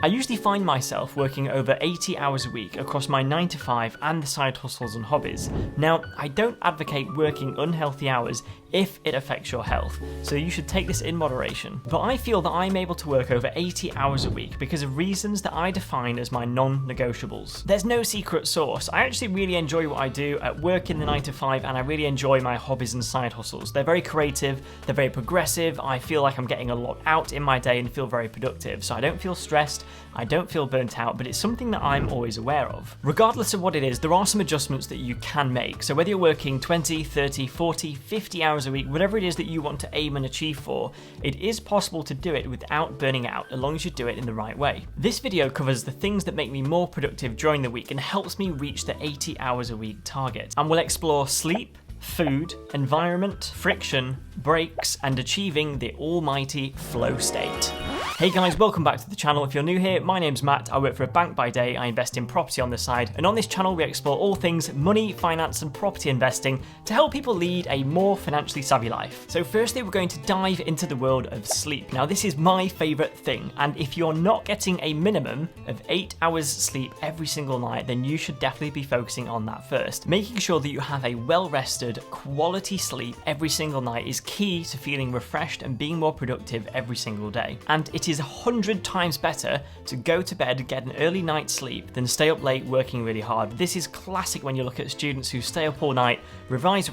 I usually find myself working over 80 hours a week across my 9 to 5 and the side hustles and hobbies. Now, I don't advocate working unhealthy hours if it affects your health, so you should take this in moderation. But I feel that I'm able to work over 80 hours a week because of reasons that I define as my non-negotiables. There's no secret sauce. I actually really enjoy what I do at work in the 9 to 5, and I really enjoy my hobbies and side hustles. They're very creative, they're very progressive, I feel like I'm getting a lot out in my day and feel very productive, so I don't feel stressed, I don't feel burnt out, but it's something that I'm always aware of. Regardless of what it is, there are some adjustments that you can make. So whether you're working 20, 30, 40, 50 hours a week, whatever it is that you want to aim and achieve for, it is possible to do it without burning out, as long as you do it in the right way. This video covers the things that make me more productive during the week and helps me reach the 80 hours a week target. And we'll explore sleep, food, environment, friction, breaks, and achieving the almighty flow state. Hey guys, welcome back to the channel. If you're new here, my name's Matt, I work for a bank by day, I invest in property on the side, and on this channel we explore all things money, finance and property investing to help people lead a more financially savvy life. So firstly, we're going to dive into the world of sleep. Now this is my favourite thing, and if you're not getting a minimum of 8 hours sleep every single night, then you should definitely be focusing on that first. Making sure that you have a well-rested, quality sleep every single night is key to feeling refreshed and being more productive every single day. And it is 100 times better to go to bed, get an early night's sleep, than stay up late working really hard. This is classic when you look at students who stay up all night, revise,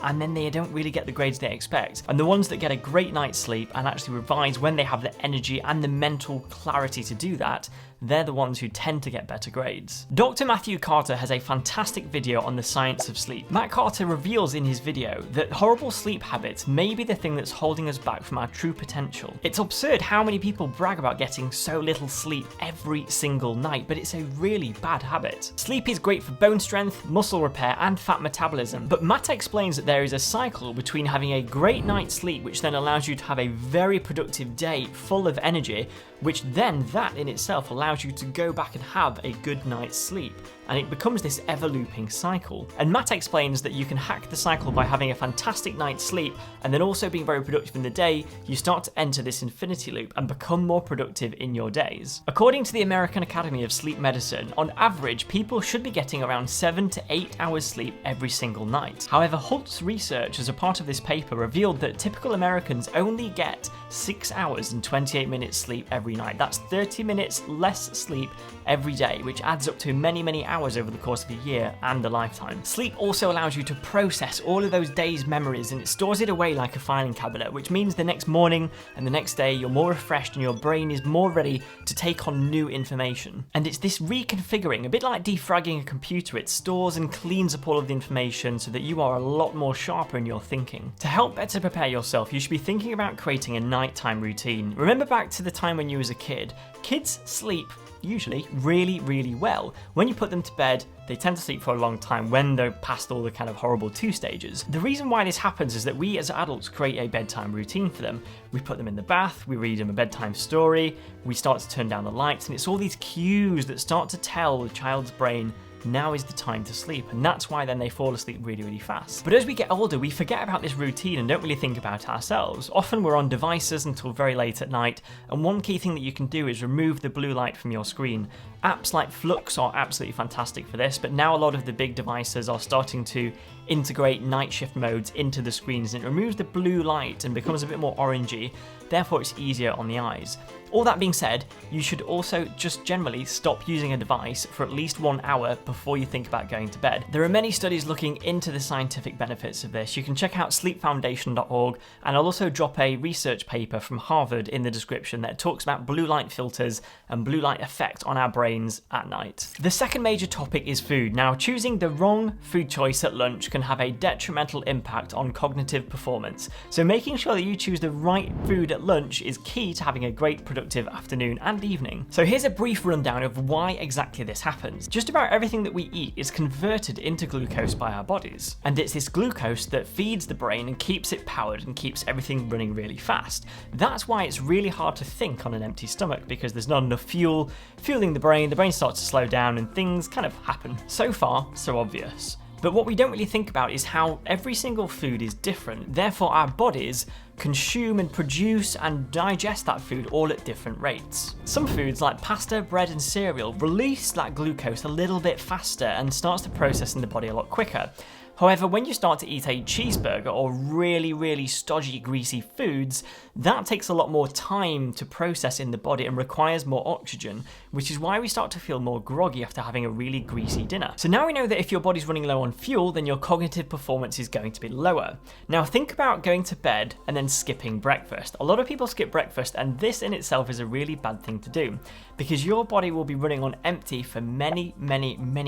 and then they don't really get the grades they expect. And the ones that get a great night's sleep and actually revise when they have the energy and the mental clarity to do that, they're the ones who tend to get better grades. Dr. Matthew Carter has a fantastic video on the science of sleep. Matt Carter reveals in his video that horrible sleep habits may be the thing that's holding us back from our true potential. It's absurd how many people brag about getting so little sleep every single night, but it's a really bad habit. Sleep is great for bone strength, muscle repair, and fat metabolism, but Matt explains that there is a cycle between having a great night's sleep, which then allows you to have a very productive day full of energy, which then that in itself allows you to go back and have a good night's sleep, and it becomes this ever-looping cycle. And Matt explains that you can hack the cycle by having a fantastic night's sleep and then also being very productive in the day. You start to enter this infinity loop and become more productive in your days. According to the American Academy of Sleep Medicine, on average, people should be getting around 7 to 8 hours sleep every single night. However, Holt's research as a part of this paper revealed that typical Americans only get 6 hours and 28 minutes sleep every night. That's 30 minutes less sleep every day, which adds up to many hours over the course of a year and a lifetime. Sleep also allows you to process all of those days' memories, and it stores it away like a filing cabinet, which means the next morning and the next day you're more refreshed and your brain is more ready to take on new information. And it's this reconfiguring, a bit like defragging a computer. It stores and cleans up all of the information so that you are a lot more sharper in your thinking. To help better prepare yourself, you should be thinking about creating a nighttime routine. Remember back to the time when you was a kid. Kids sleep usually really well. When you put them to bed, they tend to sleep for a long time when they're past all the kind of horrible 2 stages. The reason why this happens is that we as adults create a bedtime routine for them. We put them in the bath, we read them a bedtime story, we start to turn down the lights, and it's all these cues that start to tell the child's brain now is the time to sleep, and that's why then they fall asleep really fast. But as we get older, we forget about this routine and don't really think about it ourselves. Often we're on devices until very late at night, and one key thing that you can do is remove the blue light from your screen. Apps like Flux are absolutely fantastic for this, but now a lot of the big devices are starting to integrate night shift modes into the screens, and it removes the blue light and becomes a bit more orangey, therefore it's easier on the eyes. All that being said, you should also just generally stop using a device for at least 1 hour before you think about going to bed. There are many studies looking into the scientific benefits of this. You can check out sleepfoundation.org, and I'll also drop a research paper from Harvard in the description that talks about blue light filters and blue light effect on our brains at night. The second major topic is food. Now, choosing the wrong food choice at lunch can have a detrimental impact on cognitive performance. So making sure that you choose the right food at lunch is key to having a great productive afternoon and evening. So here's a brief rundown of why exactly this happens. Just about everything that we eat is converted into glucose by our bodies, and it's this glucose that feeds the brain and keeps it powered and keeps everything running really fast. That's why it's really hard to think on an empty stomach, because there's not enough fueling the brain starts to slow down and things kind of happen. So far, so obvious. But what we don't really think about is how every single food is different. Therefore, our bodies consume and produce and digest that food all at different rates. Some foods like pasta, bread and cereal release that glucose a little bit faster and starts to process in the body a lot quicker. However, when you start to eat a cheeseburger or really stodgy, greasy foods, that takes a lot more time to process in the body and requires more oxygen, which is why we start to feel more groggy after having a really greasy dinner. So now we know that if your body's running low on fuel, then your cognitive performance is going to be lower. Now think about going to bed and then skipping breakfast. A lot of people skip breakfast, and this in itself is a really bad thing to do, because your body will be running on empty for many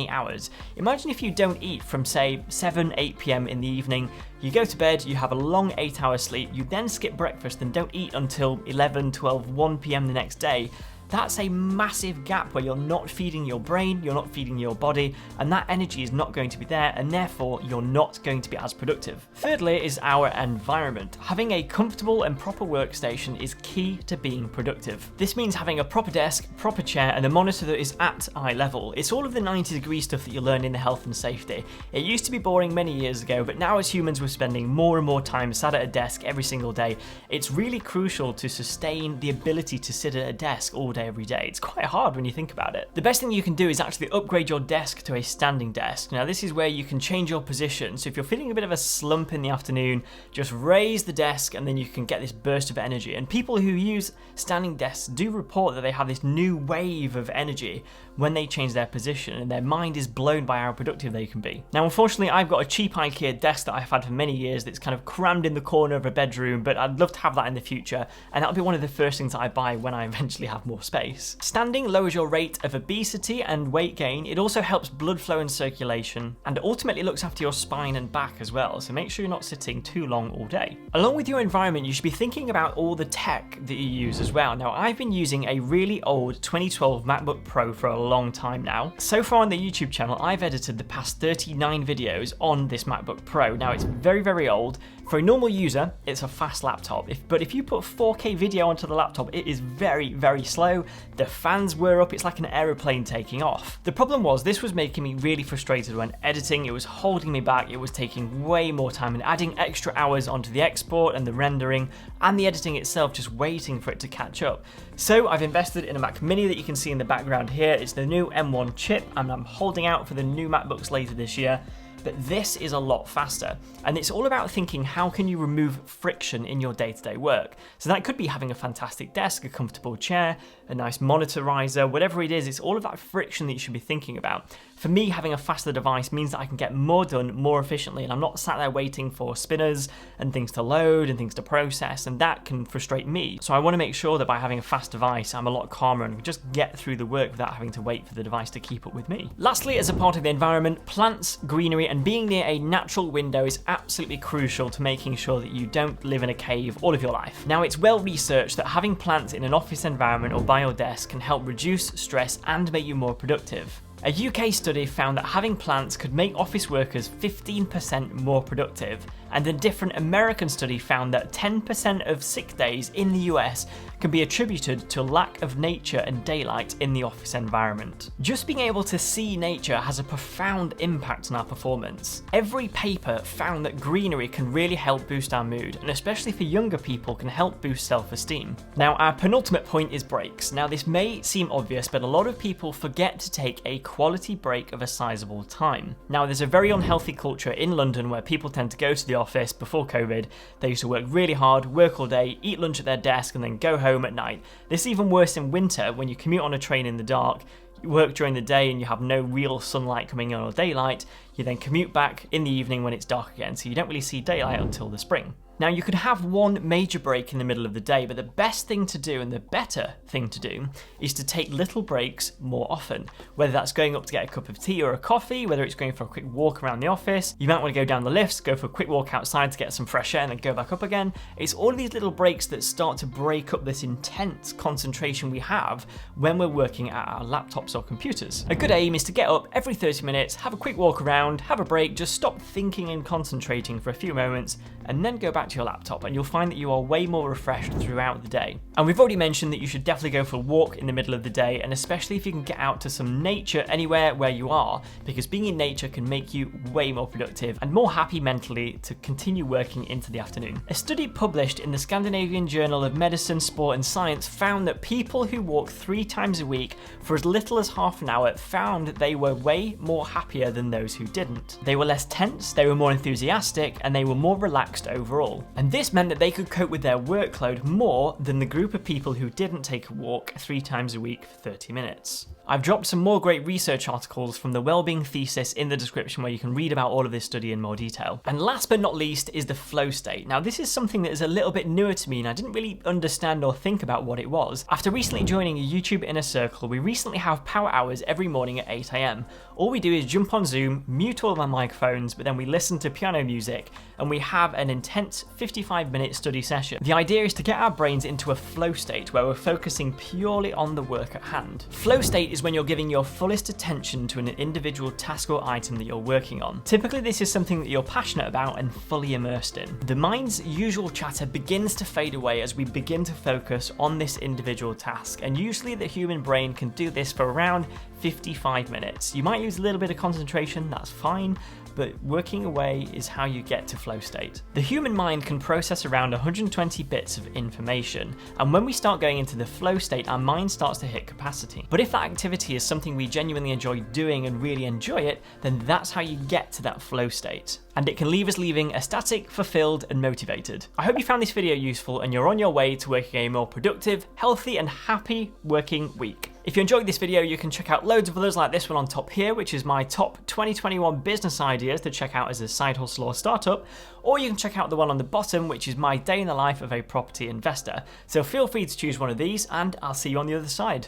hours. Imagine if you don't eat from say 7-8 p.m. in the evening, you go to bed, you have a long 8-hour sleep, you then skip breakfast and don't eat until 11, 12, 1 p.m. the next day. That's a massive gap where you're not feeding your brain, you're not feeding your body, and that energy is not going to be there, and therefore you're not going to be as productive. Thirdly is our environment. Having a comfortable and proper workstation is key to being productive. This means having a proper desk, proper chair, and a monitor that is at eye level. It's all of the 90-degree stuff that you learn in the health and safety. It used to be boring many years ago, but now as humans we're spending more and more time sat at a desk every single day. It's really crucial to sustain the ability to sit at a desk all day every day. It's quite hard when you think about it. The best thing you can do is actually upgrade your desk to a standing desk. Now this is where you can change your position. So if you're feeling a bit of a slump in the afternoon, just raise the desk and then you can get this burst of energy. And people who use standing desks do report that they have this new wave of energy when they change their position, and their mind is blown by how productive they can be. Now unfortunately I've got a cheap IKEA desk that I've had for many years that's kind of crammed in the corner of a bedroom, but I'd love to have that in the future, and that'll be one of the first things that I buy when I eventually have more space. Standing lowers your rate of obesity and weight gain. It also helps blood flow and circulation, and ultimately looks after your spine and back as well, so make sure you're not sitting too long all day. Along with your environment, you should be thinking about all the tech that you use as well. Now I've been using a really old 2012 MacBook Pro for a long time now. So far on the YouTube channel, I've edited the past 39 videos on this MacBook Pro. Now it's very old. For a normal user, it's a fast laptop, but if you put 4K video onto the laptop, it is very slow. The fans were up, it's like an aeroplane taking off. The problem was, this was making me really frustrated when editing. It was holding me back, it was taking way more time and adding extra hours onto the export and the rendering and the editing itself, just waiting for it to catch up. So I've invested in a Mac Mini that you can see in the background here. It's the new M1 chip, and I'm holding out for the new MacBooks later this year. But this is a lot faster, and it's all about thinking how can you remove friction in your day-to-day work. So that could be having a fantastic desk, a comfortable chair, a nice monitor riser, whatever it is. It's all of that friction that you should be thinking about. For me, having a faster device means that I can get more done more efficiently, and I'm not sat there waiting for spinners and things to load and things to process, and that can frustrate me. So I want to make sure that by having a fast device, I'm a lot calmer and can just get through the work without having to wait for the device to keep up with me. Lastly, as a part of the environment, plants, greenery, and being near a natural window is absolutely crucial to making sure that you don't live in a cave all of your life. Now, it's well researched that having plants in an office environment or by your desk can help reduce stress and make you more productive. A UK study found that having plants could make office workers 15% more productive, and a different American study found that 10% of sick days in the US can be attributed to lack of nature and daylight in the office environment. Just being able to see nature has a profound impact on our performance. Every paper found that greenery can really help boost our mood, and especially for younger people can help boost self-esteem. Now, our penultimate point is breaks. Now, this may seem obvious, but a lot of people forget to take a quality break of a sizable time. Now, there's a very unhealthy culture in London where people tend to go to the office before COVID. They used to work really hard, work all day, eat lunch at their desk, and then go home at night. This is even worse in winter when you commute on a train in the dark. You work during the day and you have no real sunlight coming in or daylight. You then commute back in the evening when it's dark again, so you don't really see daylight until the spring. Now, you could have one major break in the middle of the day, but the best thing to do and the better thing to do is to take little breaks more often. Whether that's going up to get a cup of tea or a coffee, whether it's going for a quick walk around the office, you might want to go down the lifts, go for a quick walk outside to get some fresh air and then go back up again. It's all of these little breaks that start to break up this intense concentration we have when we're working at our laptops or computers. A good aim is to get up every 30 minutes, have a quick walk around, have a break, just stop thinking and concentrating for a few moments, and then go back back to your laptop, and you'll find that you are way more refreshed throughout the day. And we've already mentioned that you should definitely go for a walk in the middle of the day, and especially if you can get out to some nature anywhere where you are, because being in nature can make you way more productive and more happy mentally to continue working into the afternoon. A study published in the Scandinavian Journal of Medicine, Sport and Science found that people who walk 3 times a week for as little as half an hour found that they were way more happier than those who didn't. They were less tense, they were more enthusiastic, and they were more relaxed overall. And this meant that they could cope with their workload more than the group of people who didn't take a walk 3 times a week for 30 minutes. I've dropped some more great research articles from the Wellbeing Thesis in the description where you can read about all of this study in more detail. And last but not least is the flow state. Now this is something that is a little bit newer to me and I didn't really understand or think about what it was. After recently joining a YouTube inner circle, we recently have power hours every morning at 8 AM. All we do is jump on Zoom, mute all of our microphones, but then we listen to piano music and we have an intense 55-minute study session. The idea is to get our brains into a flow state where we're focusing purely on the work at hand. Flow state is when you're giving your fullest attention to an individual task or item that you're working on. Typically this is something that you're passionate about and fully immersed in. The mind's usual chatter begins to fade away as we begin to focus on this individual task, and usually the human brain can do this for around 55 minutes. You might use a little bit of concentration, that's fine, but working away is how you get to flow state. The human mind can process around 120 bits of information, and when we start going into the flow state, our mind starts to hit capacity. But if that activity is something we genuinely enjoy doing and really enjoy it, then that's how you get to that flow state. And it can leave us leaving ecstatic, fulfilled, and motivated. I hope you found this video useful and you're on your way to working a more productive, healthy, and happy working week. If you enjoyed this video, you can check out loads of others like this one on top here, which is my top 2021 business ideas to check out as a side hustle or startup, or you can check out the one on the bottom, which is my day in the life of a property investor. So feel free to choose one of these, and I'll see you on the other side.